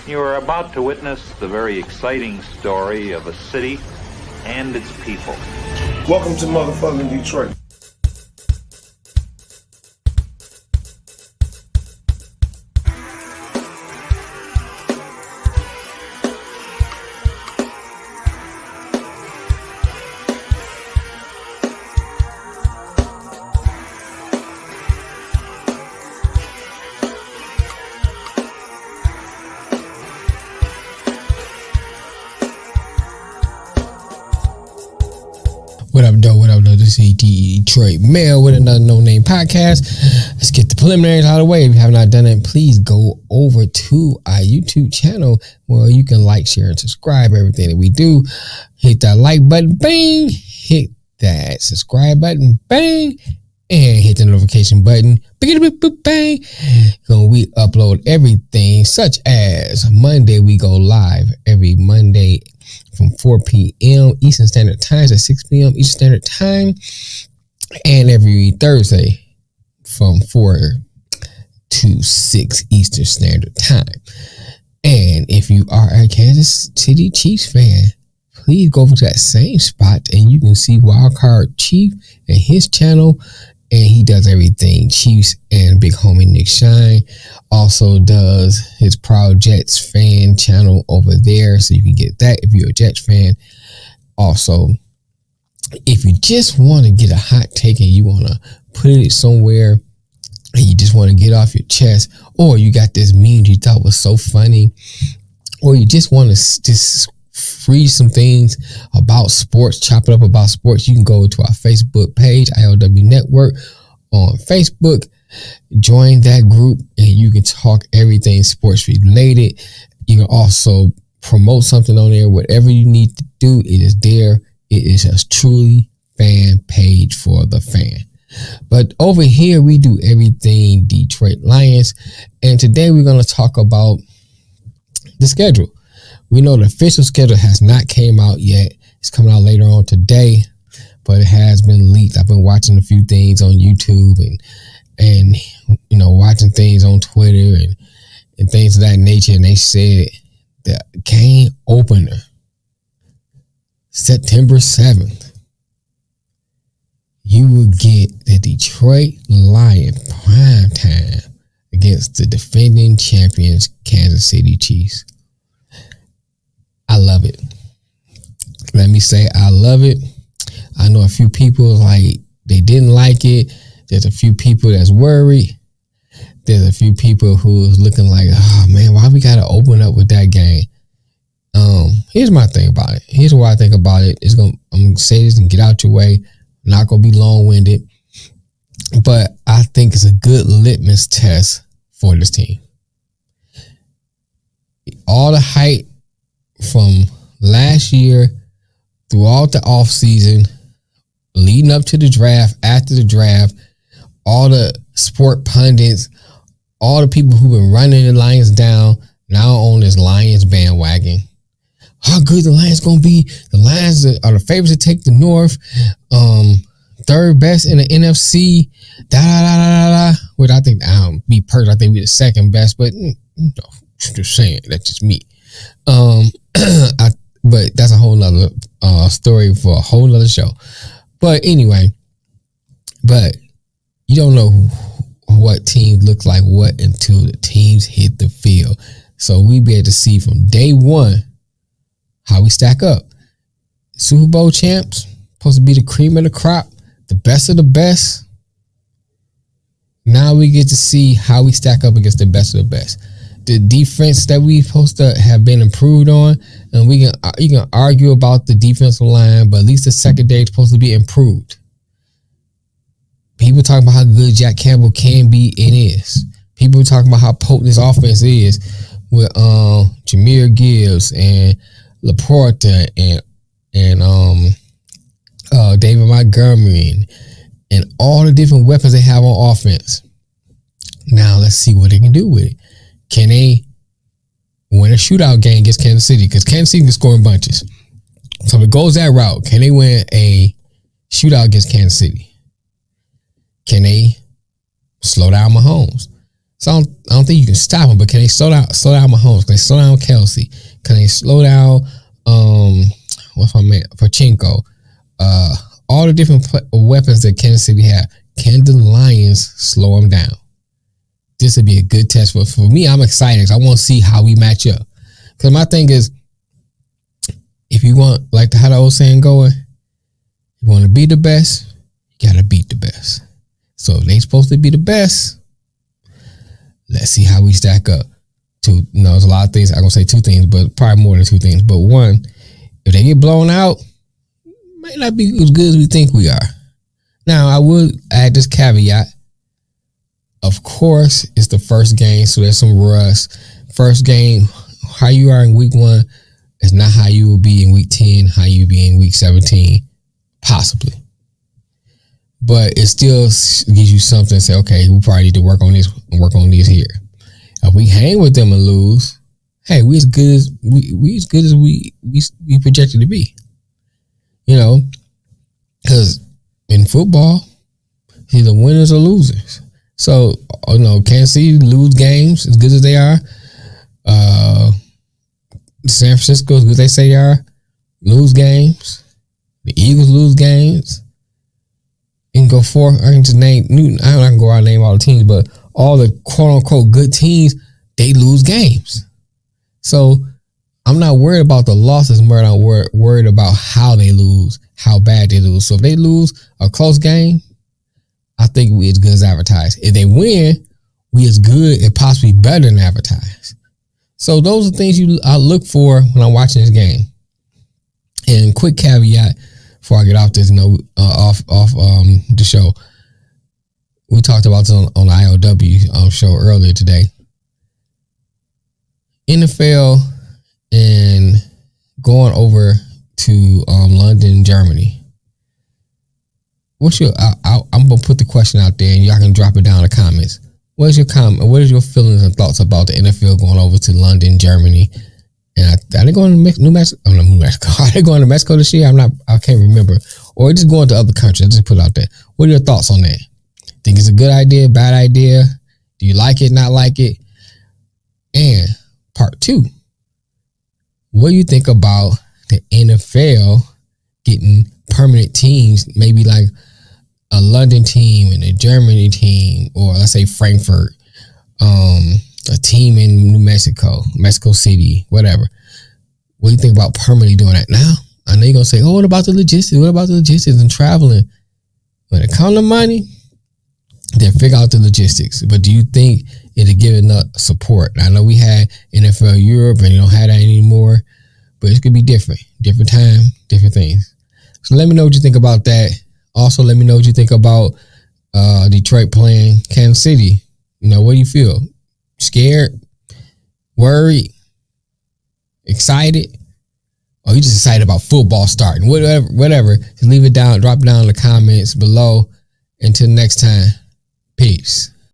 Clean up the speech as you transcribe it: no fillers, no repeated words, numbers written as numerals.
You are about to witness the very exciting story of a city and its people. Welcome to motherfucking Detroit. What up, though? What up, though? This is Detroit Mail with another No Name podcast. Let's get the preliminaries out of the way. If you have not done it, please go over to our YouTube channel where you can like, share, and subscribe everything that we do. Hit that like button, bang. Hit that subscribe button, bang. And hit the notification button, bang. We upload everything, such as Monday, we go live every Monday from 4 p.m. Eastern Standard Time to 6 p.m. Eastern Standard Time, and every Thursday from 4 to 6 Eastern Standard Time. And if you are a Kansas City Chiefs fan, please go over to that same spot and you can see Wildcard Chief and his channel. And he does everything Chiefs, and big homie Nick Shine also does his Proud Jets fan channel over there. So you can get that if you're a Jets fan. Also, if you just want to get a hot take and you want to put it somewhere and you just want to get off your chest, or you got this meme you thought was so funny, or you just want to just free some things about sports, chop it up about sports, you can go to our Facebook page, ILW Network on Facebook. Join that group and you can talk everything sports related. You can also promote something on there. Whatever you need to do, it is there. It is a truly fan page for the fan. But over here, we do everything Detroit Lions. And today we're going to talk about the schedule. We know the official schedule has not came out yet. It's coming out later on today, but it has been leaked. I've been watching a few things on YouTube and you know, watching things on Twitter and things of that nature. And they said the game opener, September 7th, you will get the Detroit Lions prime time against the defending champions, Kansas City Chiefs. I love it. Let me say I love it. I know a few people like they didn't like it. There's a few people that's worried. There's a few people who's looking like, oh man, why we gotta open up with that game? Here's my thing about it. Here's what I think about it. I'm gonna say this and get out your way. I'm not gonna be long-winded, but I think it's a good litmus test for this team. All the hype from last year throughout the offseason, leading up to the draft, after the draft, all the sport pundits, all the people who've been running the Lions down, now on this Lions bandwagon. How good the Lions gonna be? The Lions are the favorites to take the North. Third best in the NFC. Which I think, be perfect, I think we're the second best, but just saying, that's just me. But that's a whole nother story for a whole nother show. But anyway, but you don't know what teams look like what until the teams hit the field. So we be able to see from day one how we stack up. Super Bowl champs, supposed to be the cream of the crop, the best of the best. Now we get to see how we stack up against the best of the best. The defense that we supposed to have been improved on, and you can argue about the defensive line, but at least the secondary is supposed to be improved. People talking about how good Jack Campbell can be and is. People talking about how potent this offense is with Jahmyr Gibbs and Laporta and David Montgomery and all the different weapons they have on offense. Now let's see what they can do with it. Can they win a shootout game against Kansas City? Because Kansas City can score in bunches. So if it goes that route, can they win a shootout against Kansas City? Can they slow down Mahomes? So I don't think you can stop them. But can they slow down Mahomes? Can they slow down Kelsey? Can they slow down what's my man Pachinko? All the different weapons that Kansas City have. Can the Lions slow them down? This would be a good test for me. I'm excited because I want to see how we match up. Because my thing is, if you want, like how the old saying going, you want to be the best, you got to beat the best. So if they supposed to be the best, let's see how we stack up. There's a lot of things. I'm going to say two things, but probably more than two things. But one, if they get blown out, might not be as good as we think we are. Now, I would add this caveat. Of course, it's the first game, so there's some rust. First game, how you are in week 1 is not how you will be in week 10, how you be in week 17, possibly. But it still gives you something to say, okay, we probably need to work on this and work on this here. If we hang with them and lose, hey, we as good as we projected to be. Because in football, either winners or losers. So, Kansas City lose games as good as they are. San Francisco, as good as they say they are, lose games. The Eagles lose games. You can go forth. I can just name Newton. I don't know, I can go out and name all the teams, but all the quote unquote good teams, they lose games. So I'm not worried about the losses, more I'm worried about how they lose, how bad they lose. So if they lose a close game, I think we as good as advertised. If they win, we as good and possibly better than advertised. So those are things I look for when I'm watching this game. And quick caveat before I get off this, off the show. We talked about this on the IOW show earlier today. NFL and going over to London, Germany. I'm gonna put the question out there, and y'all can drop it down in the comments. What is your comment? What is your feelings and thoughts about the NFL going over to London, Germany? And are they going to New Mexico? Oh, no, New Mexico. Are they going to Mexico this year? I can't remember. Or just going to other countries. Just put it out there. What are your thoughts on that? Think it's a good idea, bad idea? Do you like it, not like it? And part 2, what do you think about the NFL getting permanent teams, maybe like a London team and a Germany team, or let's say Frankfurt, a team in New Mexico, Mexico City, whatever. What do you think about permanently doing that? Now, I know you're going to say, what about the logistics? What about the logistics and traveling? When it comes to money, then figure out the logistics. But do you think it'll give enough support? I know we had NFL Europe and you don't have that anymore, but it could be different. Different time, different things. So let me know what you think about that. Also, let me know what you think about Detroit playing Kansas City. What do you feel? Scared? Worried? Excited? Or you just excited about football starting? Whatever. Just leave it down, drop it down in the comments below. Until next time, peace.